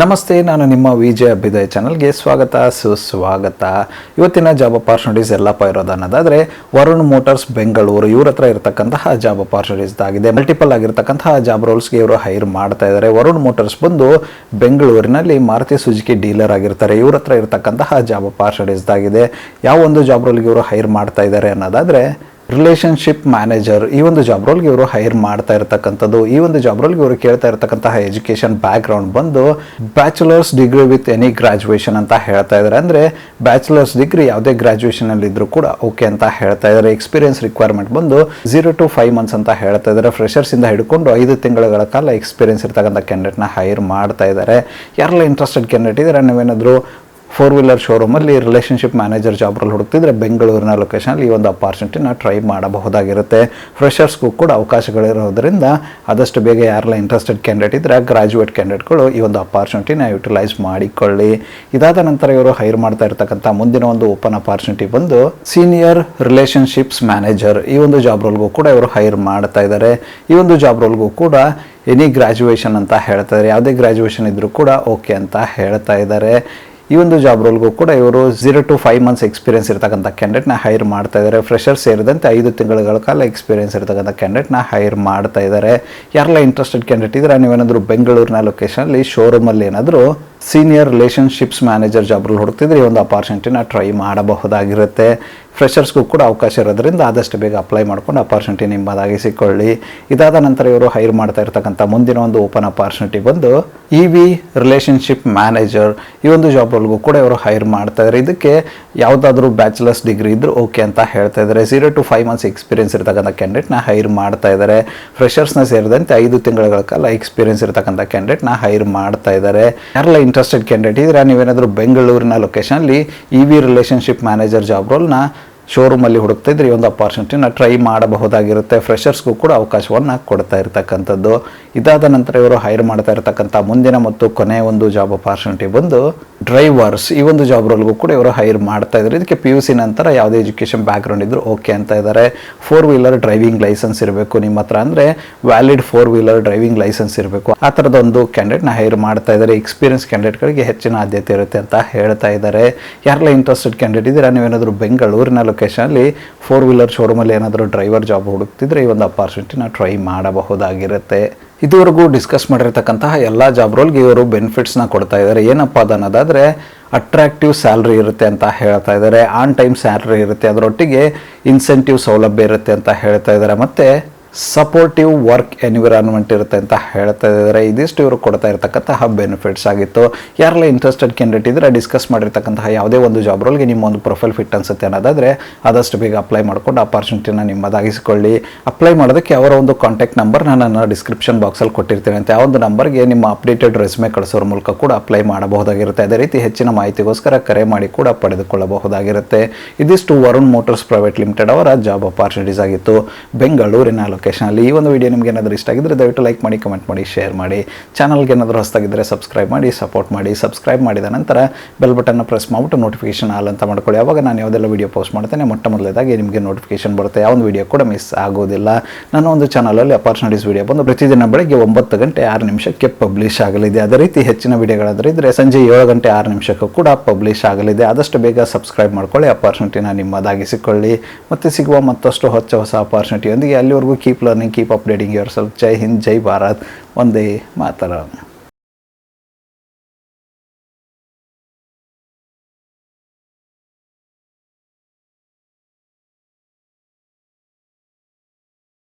ನಮಸ್ತೆ, ನಾನು ನಿಮ್ಮ ವಿಜಯ ಅಭ್ಯುದಯ ಚಾನಲ್ಗೆ ಸ್ವಾಗತ ಸುಸ್ವಾಗತ. ಇವತ್ತಿನ ಜಾಬ್ ಅಪಾರ್ಚುನಿಟೀಸ್ ಎಲ್ಲಪ್ಪ ಇರೋದನ್ನೋದಾದರೆ ವರುಣ್ ಮೋಟಾರ್ಸ್ ಬೆಂಗಳೂರು ಇವ್ರ ಹತ್ರ ಇರತಕ್ಕಂತಹ ಜಾಬ್ ಅಪಾರ್ಚುನಿಟೀಸ್ ಆಗಿದೆ. ಮಲ್ಟಿಪಲ್ ಆಗಿರ್ತಕ್ಕಂತಹ ಜಾಬ್ ರೋಲ್ಸ್ಗೆ ಇವರು ಹೈರ್ ಮಾಡ್ತಾ ಇದ್ದಾರೆ. ವರುಣ್ ಮೋಟಾರ್ಸ್ ಬಂದು ಬೆಂಗಳೂರಿನಲ್ಲಿ ಮಾರುತಿ ಸುಜುಕಿ ಡೀಲರ್ ಆಗಿರ್ತಾರೆ. ಇವ್ರ ಹತ್ರ ಇರತಕ್ಕಂತಹ ಜಾಬ್ ಅಪಾರ್ಚುನಿಟೀಸ್ ಆಗಿದೆ. ಯಾವ ಒಂದು ಜಾಬ್ ರೋಲ್ಗೆ ಇವರು ಹೈರ್ ಮಾಡ್ತಾ ಇದ್ದಾರೆ ಅನ್ನೋದಾದರೆ ರಿಲೇಷನ್ಶಿಪ್ ಮ್ಯಾನೇಜರ್ ಈ ಒಂದು ಜಾಬ್ ರೋಲ್ಗೆ ಇವರು ಹೈರ್ ಮಾಡ್ತಾ ಇರತಕ್ಕಂಥದ್ದು. ಈ ಒಂದು ಜಾಬ್ ರೋಲ್ಗೆ ಇವರು ಕೇಳ್ತಾ ಇರತಕ್ಕಂತಹ ಎಜುಕೇಷನ್ ಬ್ಯಾಕ್ ಗ್ರೌಂಡ್ ಬಂದು bachelors degree with any graduation ಅಂತ ಹೇಳ್ತಾ ಇದ್ದಾರೆ. ಅಂದರೆ ಬ್ಯಾಚುಲರ್ಸ್ ಡಿಗ್ರಿ ಯಾವುದೇ ಗ್ರಾಜುಯೇಷನ್ ಅಲ್ಲಿ ಇದ್ರೂ ಕೂಡ ಓಕೆ ಅಂತ ಹೇಳ್ತಾ ಇದ್ದಾರೆ. ಎಕ್ಸ್ಪೀರಿಯನ್ಸ್ ರಿಕ್ವೈರ್ಮೆಂಟ್ ಬಂದು 0 to 5 months ಅಂತ ಹೇಳ್ತಾ ಇದ್ದಾರೆ. ಫ್ರೆಷರ್ಸ್ ಇಂದ ಹಿಡ್ಕೊಂಡು 5 ತಿಂಗಳ ಕಾಲ ಎಕ್ಸ್ಪೀರಿಯನ್ಸ್ ಇರ್ತಕ್ಕಂಥ ಕ್ಯಾಂಡಿಡೇಟ್ನ ಹೈರ್ ಮಾಡ್ತಾ ಇದ್ದಾರೆ. ಯಾರೆಲ್ಲ ಇಂಟ್ರೆಸ್ಟೆಡ್ ಕ್ಯಾಂಡಿಡೇಟ್ ಇದ್ದಾರೆ, ನೀವೇನಾದರೂ 4-wheeler ಶೋರೂಮಲ್ಲಿ ರಿಲೇಷನ್ಶಿಪ್ ಮ್ಯಾನೇಜರ್ ಜಾಬ್ ರೋಲ್ ಹುಡುಕ್ತಿದ್ರೆ ಬೆಂಗಳೂರಿನ ಲೊಕೇಶನಲ್ಲಿ ಈ ಒಂದು ಅಪಾರ್ಚುನಿಟಿನ ಟ್ರೈ ಮಾಡಬಹುದಾಗಿರುತ್ತೆ. ಫ್ರೆಷರ್ಸ್ಗೂ ಕೂಡ ಅವಕಾಶಗಳಿರೋದ್ರಿಂದ ಆದಷ್ಟು ಬೇಗ ಯಾರೆಲ್ಲ ಇಂಟ್ರೆಸ್ಟೆಡ್ ಕ್ಯಾಂಡಿಡೇಟ್ ಇದ್ದರೆ ಗ್ರಾಜುಯೇಟ್ ಕ್ಯಾಂಡಿಡೇಟ್ಗಳು ಈ ಒಂದು ಅಪಾರ್ಚುನಿಟಿನ ಯುಟಿಲೈಸ್ ಮಾಡಿಕೊಳ್ಳಿ. ಇದಾದ ನಂತರ ಇವರು ಹೈರ್ ಮಾಡ್ತಾ ಇರ್ತಕ್ಕಂಥ ಮುಂದಿನ ಒಂದು ಓಪನ್ ಅಪಾರ್ಚುನಿಟಿ ಬಂದು ಸೀನಿಯರ್ ರಿಲೇಷನ್ಶಿಪ್ಸ್ ಮ್ಯಾನೇಜರ್ ಈ ಒಂದು ಜಾಬ್ ರೋಲ್ಗೂ ಕೂಡ ಇವರು ಹೈರ್ ಮಾಡ್ತಾ ಇದ್ದಾರೆ. ಈ ಒಂದು ಜಾಬ್ ರೋಲ್ಗೂ ಕೂಡ ಎನಿ ಗ್ರಾಜುಯೇಷನ್ ಅಂತ ಹೇಳ್ತಾ ಇದ್ದಾರೆ. ಯಾವುದೇ ಗ್ರಾಜುಯೇಷನ್ ಇದ್ರೂ ಕೂಡ ಓಕೆ ಅಂತ ಹೇಳ್ತಾ ಇದ್ದಾರೆ. ಈ ಒಂದು ಜಾಬ್ ರೋಲ್ಗೂ ಕೂಡ ಇವರು 0 to 5 months ಎಕ್ಸ್ಪೀರಿಯನ್ಸ್ ಇರ್ತಕ್ಕಂಥ ಕ್ಯಾಂಡಿಡೇಟ್ನ ಹೈರ್ ಮಾಡ್ತಾ ಇದ್ದಾರೆ. ಫ್ರೆಷರ್ಸ್ ಸೇರಿದಂತೆ 5 ತಿಂಗಳ ಕಾಲ ಎಕ್ಸ್ಪೀರಿಯನ್ಸ್ ಇರ್ತಕ್ಕಂಥ ಕ್ಯಾಂಡಿಡೇಟ್ನ ಹೈರ್ ಮಾಡ್ತಾ ಇದ್ದಾರೆ. ಯಾರೆಲ್ಲ ಇಂಟ್ರೆಸ್ಟೆಡ್ ಕ್ಯಾಂಡಿಡೇಟ್ ಇದ್ರೆ ನೀವೇನಾದರೂ ಬೆಂಗಳೂರಿನ ಲೊಕೇಶನಲ್ಲಿ ಶೋರೂಮಲ್ಲಿ ಏನಾದರೂ senior relationships manager job role ಹುಡುಕ್ತಿದ್ರೆ ಈ ಒಂದು ಅಪಾರ್ಚುನಿಟಿನ ಟ್ರೈ ಮಾಡಬಹುದಾಗಿರುತ್ತೆ. ಫ್ರೆಷರ್ಸ್ಗೂ ಕೂಡ ಅವಕಾಶ ಇರೋದ್ರಿಂದ ಆದಷ್ಟು ಬೇಗ ಅಪ್ಲೈ ಮಾಡ್ಕೊಂಡು ಅಪಾರ್ಚುನಿಟಿ ನಿಮ್ಮದಾಗಿಸಿಕೊಳ್ಳಿ. ಇದಾದ ನಂತರ ಇವರು ಹೈರ್ ಮಾಡ್ತಾ ಇರ್ತಕ್ಕಂಥ ಮುಂದಿನ ಒಂದು ಓಪನ್ ಅಪಾರ್ಚುನಿಟಿ ಬಂದು EV ರಿಲೇಷನ್ಶಿಪ್ ಮ್ಯಾನೇಜರ್ ಈ ಒಂದು ಜಾಬ್ ರೋಲ್ಗೂ ಕೂಡ ಇವರು ಹೈರ್ ಮಾಡ್ತಾ ಇದ್ದಾರೆ. ಇದಕ್ಕೆ ಯಾವುದಾದ್ರೂ ಬ್ಯಾಚುಲರ್ಸ್ ಡಿಗ್ರಿ ಇದ್ರೂ ಓಕೆ ಅಂತ ಹೇಳ್ತಾ ಇದ್ದಾರೆ. 0 to 5 months ಎಕ್ಸ್ಪೀರಿಯನ್ಸ್ ಇರ್ತಕ್ಕಂಥ ಕ್ಯಾಂಡಿಡೇಟ್ನ ಹೈರ್ ಮಾಡ್ತಾ ಇದ್ದಾರೆ. ಫ್ರೆಷರ್ಸ್ನ ಸೇರಿದಂತೆ 5 ತಿಂಗಳ ಕಾಲ ಎಕ್ಸ್ಪೀರಿಯನ್ಸ್ ಇರ್ತಕ್ಕಂಥ ಕ್ಯಾಂಡಿಡೇಟ್ನ ಹೈರ್ ಮಾಡ್ತಾ ಇದ್ದಾರೆ. ಯಾರೆಲ್ಲ ಇಂಟ್ರೆಸ್ಟೆಡ್ ಕ್ಯಾಂಡಿಡೇಟ್ ಇದ್ರೆ ನೀವೇನಾದರೂ ಬೆಂಗಳೂರಿನ ಲೊಕೇಶನಲ್ಲಿ EV ರಿಲೇಷನ್ಶಿಪ್ ಮ್ಯಾನೇಜರ್ ಜಾಬ್ ರೋಲ್ನ ಶೋರೂಮಲ್ಲಿ ಹುಡುಕ್ತಾ ಇದ್ರೆ ಈ ಒಂದು ಅಪಾರ್ಚುನಿಟಿನ ಟ್ರೈ ಮಾಡಬಹುದಾಗಿರುತ್ತೆ. ಫ್ರೆಷರ್ಸ್ಗೂ ಕೂಡ ಅವಕಾಶವನ್ನು ಕೊಡ್ತಾ ಇರ್ತಕ್ಕಂಥದ್ದು. ಇದಾದ ನಂತರ ಇವರು ಹೈರ್ ಮಾಡ್ತಾ ಇರತಕ್ಕಂಥ ಮುಂದಿನ ಮತ್ತು ಕೊನೆಯ ಒಂದು ಜಾಬ್ ಅಪಾರ್ಚುನಿಟಿ ಬಂದು ಡ್ರೈವರ್ಸ್ ಈ ಒಂದು ಜಾಬ್ ರೋಲ್ಗೂ ಕೂಡ ಇವರು ಹೈರ್ ಮಾಡ್ತಾ ಇದ್ದಾರೆ. ಇದಕ್ಕೆ PUC ನಂತರ ಯಾವುದೇ ಎಜುಕೇಷನ್ ಬ್ಯಾಕ್ ಗ್ರೌಂಡ್ ಇದ್ರು ಓಕೆ ಅಂತ ಇದ್ದಾರೆ. 4-wheeler ಡ್ರೈವಿಂಗ್ ಲೈಸೆನ್ಸ್ ಇರಬೇಕು ನಿಮ್ಮ ಹತ್ರ, ಅಂದರೆ ವ್ಯಾಲಿಡ್ 4-wheeler ಡ್ರೈವಿಂಗ್ ಲೈಸೆನ್ಸ್ ಇರಬೇಕು. ಆ ಥರದ ಒಂದು ಕ್ಯಾಂಡಿಡೇಟ್ನ ಹೈರ್ ಮಾಡ್ತಾ ಇದ್ದಾರೆ. ಎಕ್ಸ್ಪೀರಿಯನ್ಸ್ ಕ್ಯಾಂಡಿಡೇಟ್ಗಳಿಗೆ ಹೆಚ್ಚಿನ ಆದ್ಯತೆ ಇರುತ್ತೆ ಅಂತ ಹೇಳ್ತಾ ಇದ್ದಾರೆ. ಯಾರೆಲ್ಲ ಇಂಟ್ರೆಸ್ಟೆಡ್ ಕ್ಯಾಂಡಿಡೇಟ್ ಇದ್ದೀರಾ, ನೀವೇನಾದರೂ ಬೆಂಗಳೂರಿನ ಲೊಕೇಶನಲ್ಲಿ 4-wheeler ಶೋರೂಮಲ್ಲಿ ಏನಾದರೂ ಡ್ರೈವರ್ ಜಾಬ್ ಹುಡುಕ್ತಿದ್ರೆ ಈ ಒಂದು ಅಪಾರ್ಚುನಿಟಿನ ಟ್ರೈ ಮಾಡಬಹುದಾಗಿರುತ್ತೆ. ಇದುವರೆಗೂ ಡಿಸ್ಕಸ್ ಮಾಡಿರ್ತಕ್ಕಂತಹ ಎಲ್ಲ ಜಾಬ್ ರೋಲ್ಗೆ ಇವರು ಬೆನಿಫಿಟ್ಸ್ನ ಕೊಡ್ತಾ ಇದ್ದಾರೆ. ಏನಪ್ಪ ಅದನ್ನೋದಾದರೆ ಅಟ್ರಾಕ್ಟಿವ್ ಸ್ಯಾಲ್ರಿ ಇರುತ್ತೆ ಅಂತ ಹೇಳ್ತಾ ಇದ್ದಾರೆ. ಆನ್ ಟೈಮ್ ಸ್ಯಾಲ್ರಿ ಇರುತ್ತೆ, ಅದರೊಟ್ಟಿಗೆ ಇನ್ಸೆಂಟಿವ್ ಸೌಲಭ್ಯ ಇರುತ್ತೆ ಅಂತ ಹೇಳ್ತಾ ಇದ್ದಾರೆ. ಮತ್ತು ಸಪೋರ್ಟಿವ್ ವರ್ಕ್ ಎನ್ವಿರಾನ್ಮೆಂಟ್ ಇರುತ್ತೆ ಅಂತ ಹೇಳ್ತಾ ಇದ್ದಾರೆ. ಇದಿಷ್ಟು ಇವರು ಕೊಡ್ತಾ ಇರತಕ್ಕಂತಹ ಬೆನಿಫಿಟ್ಸ್ ಆಗಿತ್ತು. ಯಾರೆಲ್ಲ ಇಂಟ್ರೆಸ್ಟೆಡ್ ಕ್ಯಾಂಡಿಡೇಟ್ ಇದ್ರೆ ಡಿಸ್ಕಸ್ ಮಾಡಿರ್ತಕ್ಕಂತಹ ಯಾವುದೇ ಒಂದು ಜಾಬ್ ರೋಲ್ಗೆ ನಿಮ್ಮ ಒಂದು ಪ್ರೊಫೈಲ್ ಫಿಟ್ ಅನ್ಸುತ್ತೆ ಅನ್ನೋದಾದರೆ ಆದಷ್ಟು ಬೇಗ ಅಪ್ಲೈ ಮಾಡ್ಕೊಂಡು ಅಪಾರ್ಚುನಿಟಿನ ನಿಮ್ಮದಾಗಿಸಿಕೊಳ್ಳಿ. ಅಪ್ಲೈ ಮಾಡೋದಕ್ಕೆ ಅವರ ಒಂದು ಕಾಂಟ್ಯಾಕ್ಟ್ ನಂಬರ್ನ ನಾನು ಡಿಸ್ಕ್ರಿಪ್ಷನ್ ಬಾಕ್ಸಲ್ಲಿ ಕೊಟ್ಟಿರ್ತೀನಿ. ಅಂತ ಆ ಒಂದು ನಂಬರ್ಗೆ ನಿಮ್ಮ ಅಪ್ಡೇಟೆಡ್ ರೆಸ್ಯೂಮೆ ಕಳಿಸೋರ ಮೂಲಕ ಕೂಡ ಅಪ್ಲೈ ಮಾಡಬಹುದಾಗಿರುತ್ತೆ. ಅದೇ ರೀತಿ ಹೆಚ್ಚಿನ ಮಾಹಿತಿಗೋಸ್ಕರ ಕರೆ ಮಾಡಿ ಕೂಡ ಪಡೆದುಕೊಳ್ಳಬಹುದಾಗಿರುತ್ತೆ. ಇದಿಷ್ಟು ವರುಣ್ ಮೋಟಾರ್ಸ್ ಪ್ರೈವೇಟ್ ಲಿಮಿಟೆಡ್ ಅವರ ಜಾಬ್ ಅಪಾರ್ಚುನಿಟೀಸ್ ಆಗಿತ್ತು ಬೆಂಗಳೂರಿನ ಲೊಕೇಶನಲ್ಲಿ. ಈ ಒಂದು ವಿಡಿಯೋ ನಿಮಗೆ ಏನಾದರೂ ಇಷ್ಟ ಆಗಿದ್ರೆ ದಯವಿಟ್ಟು ಲೈಕ್ ಮಾಡಿ, ಕಮೆಂಟ್ ಮಾಡಿ, ಶೇರ್ ಮಾಡಿ. ಚಾನಲ್ಗೆ ಏನಾದರೂ ಹೊಸದಾಗಿದ್ದರೆ ಸಬ್ಸ್ಕ್ರೈಬ್ ಮಾಡಿ, ಸಪೋರ್ಟ್ ಮಾಡಿ. ಸಬ್ಸ್ಕ್ರೈಬ್ ಮಾಡಿದ ನಂತರ ಬೆಲ್ ಬಟನ್ನ ಪ್ರೆಸ್ ಮಾಡಿಬಿಟ್ಟು ನೋಟಿಫಿಕೇಶನ್ ಆಲ್ ಅಂತ ಮಾಡ್ಕೊಳ್ಳಿ. ಆವಾಗ ನಾನು ಯಾವುದೆಲ್ಲ ವಿಡಿಯೋ ಪೋಸ್ಟ್ ಮಾಡ್ತೇನೆ ಮೊದಲೇದಾಗಿ ನಿಮಗೆ ನೋಟಿಫಿಕೇಶನ್ ಬರುತ್ತೆ. ಯಾವ ಒಂದು ವಿಡಿಯೋ ಕೂಡ ಮಿಸ್ ಆಗೋದಿಲ್ಲ. ನನ್ನ ಒಂದು ಚಾನಲಲ್ಲಿ ಅಪಾರ್ಚುನಿಟೀಸ್ ವಿಡಿಯೋ ಬಂದು ಪ್ರತಿದಿನ ಬೆಳಗ್ಗೆ 9 ಗಂಟೆ 6 ನಿಮಿಷಕ್ಕೆ ಪಬ್ಲಿಷ್ ಆಗಲಿದೆ. ಅದೇ ರೀತಿ ಹೆಚ್ಚಿನ ವಿಡಿಯೋಗಳಾದರೂ ಇದ್ದರೆ ಸಂಜೆ 7 ಗಂಟೆ 6 ನಿಮಿಷಕ್ಕೂ ಕೂಡ ಪಬ್ಲಿಷ್ ಆಗಲಿದೆ. ಆದಷ್ಟು ಬೇಗ ಸಬ್ಸ್ಕ್ರೈಬ್ ಮಾಡ್ಕೊಳ್ಳಿ, ಅಪಾರ್ಚುನಿಟಿನ ನಿಮ್ಮದಾಗಿಸಿಕೊಳ್ಳಿ. ಮತ್ತೆ ಸಿಗುವ ಮತ್ತಷ್ಟು ಹೊಸ ಅಪಾರ್ಚುನಿಟಿಯೊಂದಿಗೆ. ಅಲ್ಲಿವರೆಗೂ keep learning, keep updating yourself. ಜೈ ಹಿಂದ್, ಜೈ ಭಾರತ್, ವಂದೇ ಮಾತರಂ.